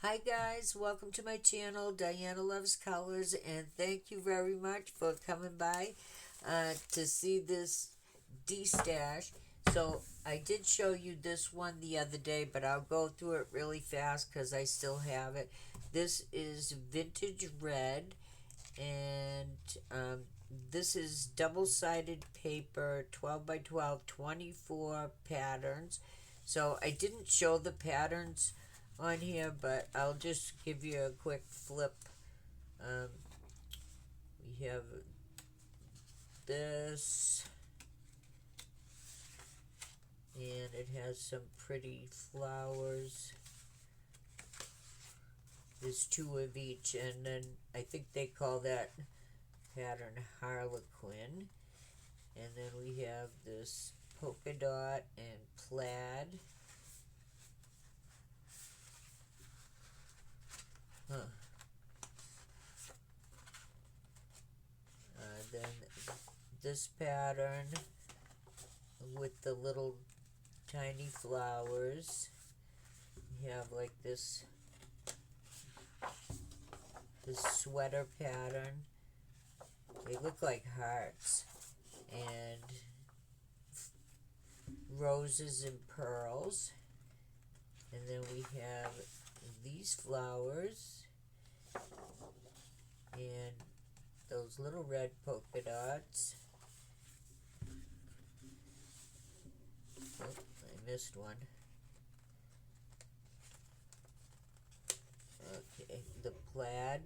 Hi guys, welcome to my channel, Diana Loves Colors, and thank you very much for coming by to see this destash. So I did show you this one the other day, but I'll go through it really fast because I still have it. This is vintage red, and this is double-sided paper, 12 by 12, 24 patterns. So I didn't show the patterns on here, but I'll just give you a quick flip. Um, we have this, and it has some pretty flowers. There's two of each, and then I think they call that pattern Harlequin. And then we have this polka dot and plaid. Huh. Then this pattern with the little tiny flowers. You have like this sweater pattern. They look like hearts, and roses and pearls. And then we have these flowers and those little red polka dots. Oh, I missed one. Okay, the plaid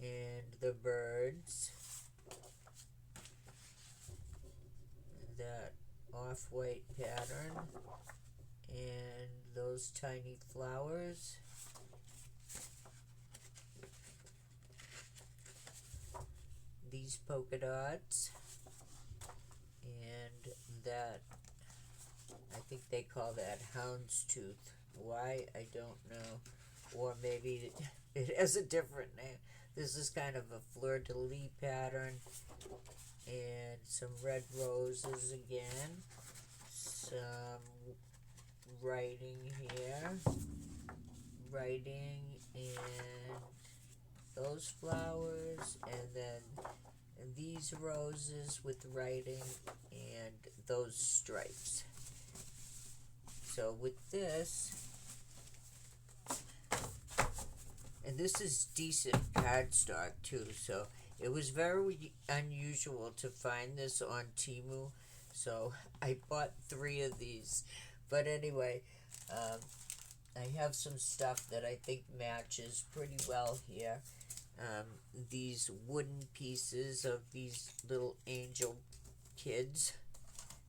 and the birds. That off-white pattern and those tiny flowers. These polka dots and that, I think they call that houndstooth. Why, I don't know. Or maybe it has a different name. This is kind of a fleur-de-lis pattern, and some red roses again. Some writing here. Writing and those flowers, and then these roses with writing and those stripes. So with this, and this is decent cardstock too, so it was very unusual to find this on Temu, so I bought 3 of these. But anyway, I have some stuff that I think matches pretty well here. These wooden pieces of these little angel kids.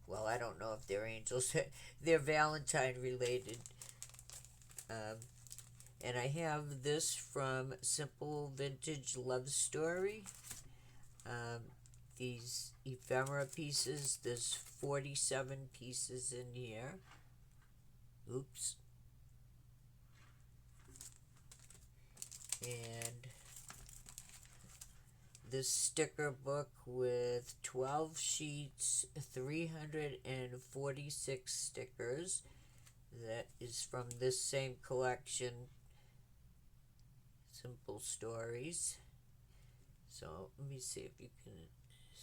Well, I don't know if they're angels. They're Valentine related. And I have this from Simple Vintage Love Story. These ephemera pieces. There's 47 pieces in here. Oops. And this sticker book with 12 sheets, 346 stickers. That is from this same collection, Simple Stories. So let me see if you can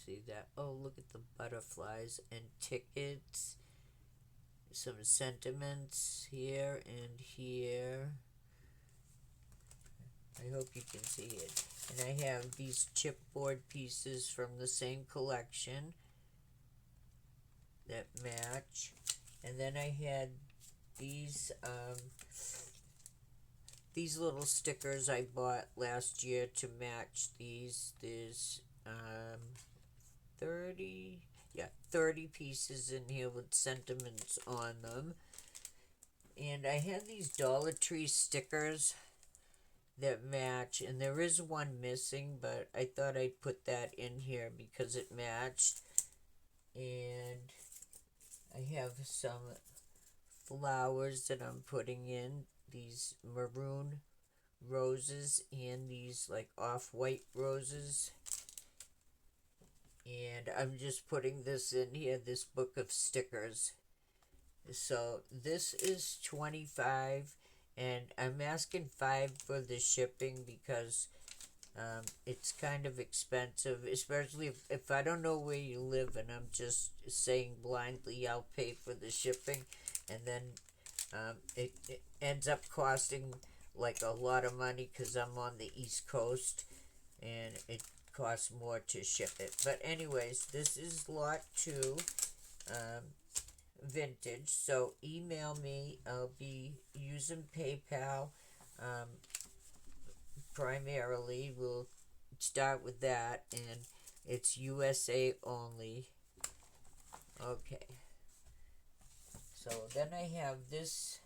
see that. Oh, look at the butterflies and tickets. Some sentiments here and here. I hope you can see it. And I have these chipboard pieces from the same collection that match. And then I had these little stickers I bought last year to match these. There's 30 pieces in here with sentiments on them. And I had these Dollar Tree stickers that match, and there is one missing, but I thought I'd put that in here because it matched. And I have some flowers that I'm putting in, these maroon roses and these like off-white roses. And I'm just putting this in here, this book of stickers. So this is 25, and I'm asking $5 for the shipping because it's kind of expensive, especially if I don't know where you live and I'm just saying blindly I'll pay for the shipping, and then it ends up costing like a lot of money because I'm on the East Coast and it costs more to ship it. But anyways, this is lot 2, vintage. So email me. I'll be using PayPal. Primarily, we'll start with that, and it's USA only. Okay. So then I have this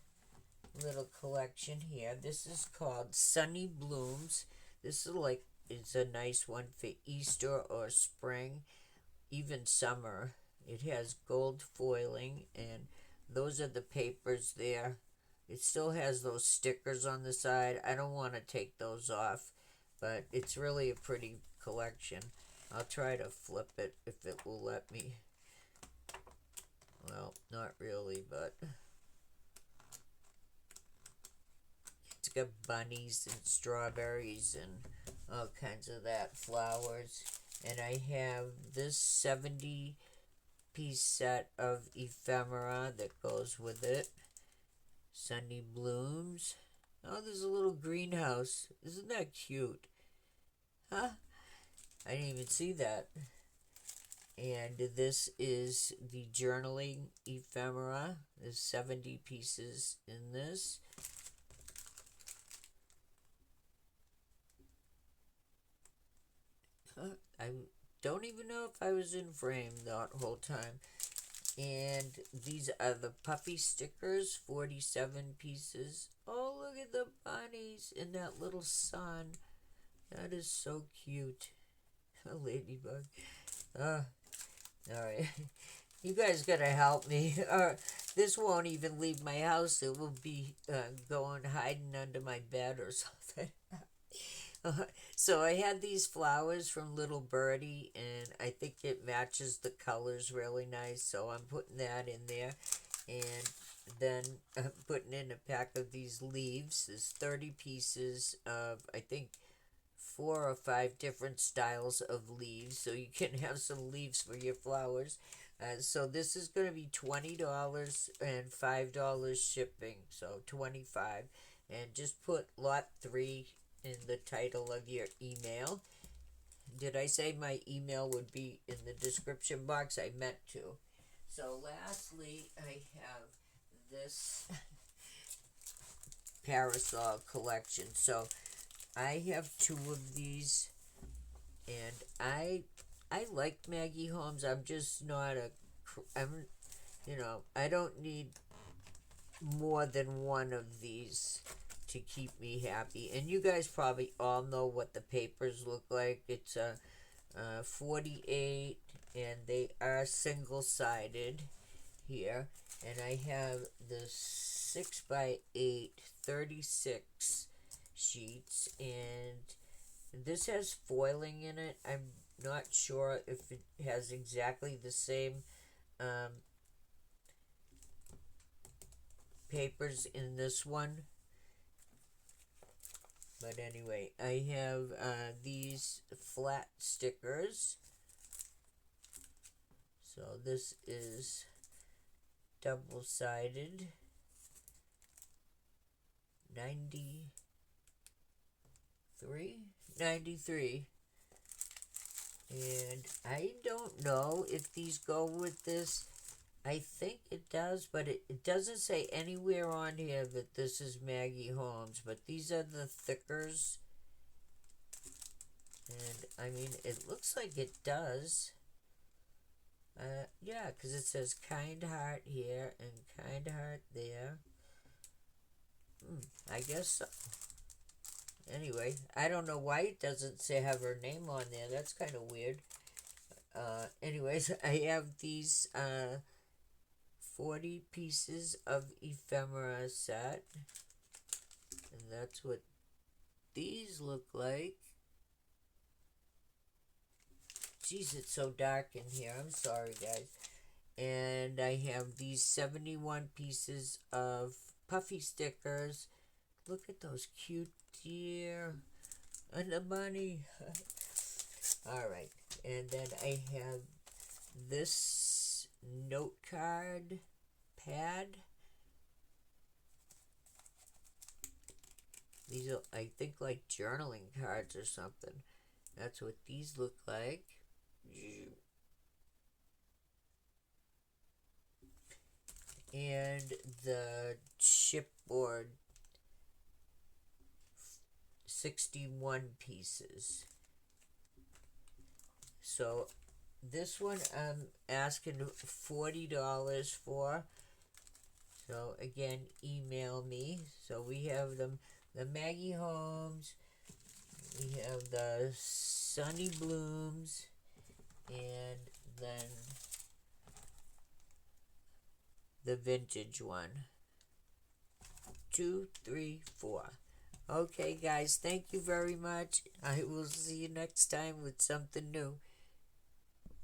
little collection here. This is called Sunny Blooms. This is like, it's a nice one for Easter or spring, even summer. It has gold foiling, and those are the papers there. It still has those stickers on the side. I don't want to take those off, but it's really a pretty collection. I'll try to flip it if it will let me. Well, not really, but it's got bunnies and strawberries and all kinds of that, flowers. And I have this 70-piece set of ephemera that goes with it. Sunny Blooms. Oh, there's a little greenhouse. Isn't that cute? Huh? I didn't even see that. And this is the journaling ephemera. There's 70 pieces in this. I don't even know if I was in frame that whole time. And these are the puffy stickers, 47 pieces. Oh, look at the bunnies and that little sun. That is so cute. A ladybug. Alright. You guys gotta help me. This won't even leave my house. It will be going hiding under my bed or something. So I had these flowers from Little Birdie, and I think it matches the colors really nice, so I'm putting that in there. And then I'm putting in a pack of these leaves. There's 30 pieces of, I think, 4 or 5 different styles of leaves, so you can have some leaves for your flowers. So this is going to be $20 and $5 shipping, so $25. And just put lot 3 in the title of your email. Did I say my email would be in the description box? I meant to. So lastly, I have this parasol collection. So I have 2 of these, and I like Maggie Holmes. I'm just not I don't need more than one of these to keep me happy. And you guys probably all know what the papers look like. It's a 48, and they are single-sided here. And I have the 6x8 36 sheets, and this has foiling in it. I'm not sure if it has exactly the same papers in this one. But anyway, I have these flat stickers. So this is double-sided. 93. And I don't know if these go with this. I think it does, but it doesn't say anywhere on here that this is Maggie Holmes. But these are the thickers. And, I mean, it looks like it does. Yeah, because it says Kind Heart here and Kind Heart there. I guess so. Anyway, I don't know why it doesn't say have her name on there. That's kind of weird. Anyways, I have these 40 pieces of ephemera set. And that's what these look like. Jeez, it's so dark in here. I'm sorry, guys. And I have these 71 pieces of puffy stickers. Look at those cute deer and the bunny. Alright, and then I have this note card pad. These are, I think, like journaling cards or something. That's what these look like. And the chipboard, 61 pieces. So this one I'm asking $40 for. So again, email me. So we have the Maggie Holmes, we have the Sunny Blooms, and then the vintage one. 2, 3, 4. Okay, guys, thank you very much. I will see you next time with something new.